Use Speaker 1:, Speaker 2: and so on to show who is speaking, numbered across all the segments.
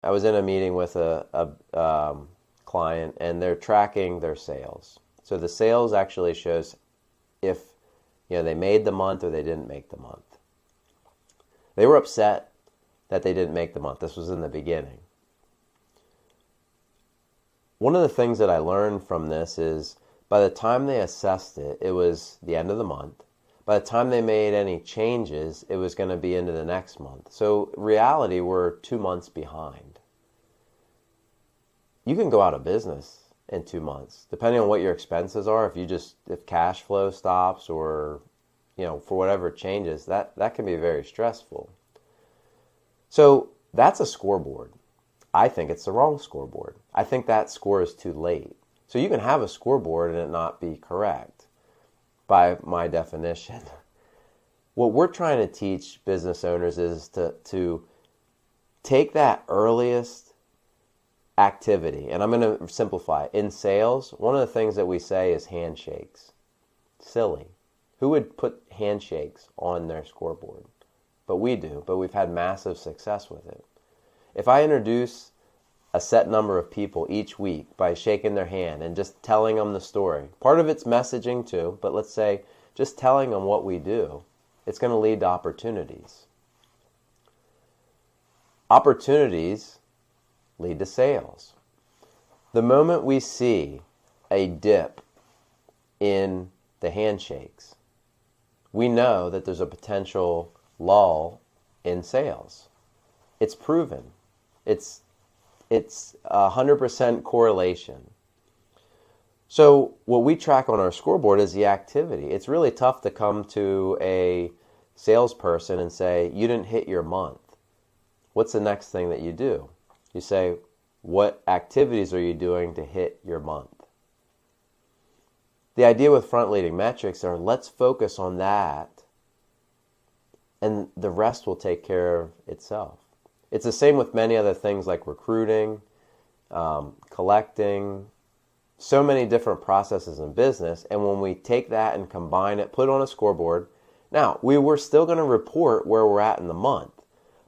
Speaker 1: I was in a meeting with a client, and they're tracking their sales. So the sales actually shows if they made the month or they didn't make the month. They were upset that they didn't make the month. This was in the beginning. One of the things that I learned from this is by the time they assessed it, it was the end of the month. By the time they made any changes, it was going to be into the next month. So reality, we're 2 months behind. You can go out of business in 2 months, depending on what your expenses are. If cash flow stops or, for whatever changes, that can be very stressful. So that's a scoreboard. I think it's the wrong scoreboard. I think that score is too late. So you can have a scoreboard and it not be correct by my definition. What we're trying to teach business owners is to take that earliest activity, and I'm going to simplify it. In sales, one of the things that we say is handshakes. Silly. Who would put handshakes on their scoreboard? But we do, but we've had massive success with it. If I introduce a set number of people each week by shaking their hand and just telling them the story, part of it's messaging too, but let's say just telling them what we do, it's going to lead to opportunities. Opportunities lead to sales. The moment we see a dip in the handshakes, we know that there's a potential lull in sales. It's proven. It's 100% correlation. So what we track on our scoreboard is the activity. It's really tough to come to a salesperson and say, you didn't hit your month. What's the next thing that you do? You say, what activities are you doing to hit your month? The idea with front-leading metrics are let's focus on that and the rest will take care of itself. It's the same with many other things like recruiting, collecting, so many different processes in business. And when we take that and combine it, put it on a scoreboard. Now, we're still going to report where we're at in the month.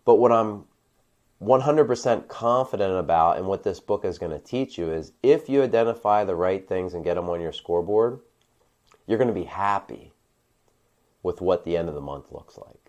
Speaker 1: But what I'm 100% confident about and what this book is going to teach you is if you identify the right things and get them on your scoreboard, you're going to be happy with what the end of the month looks like.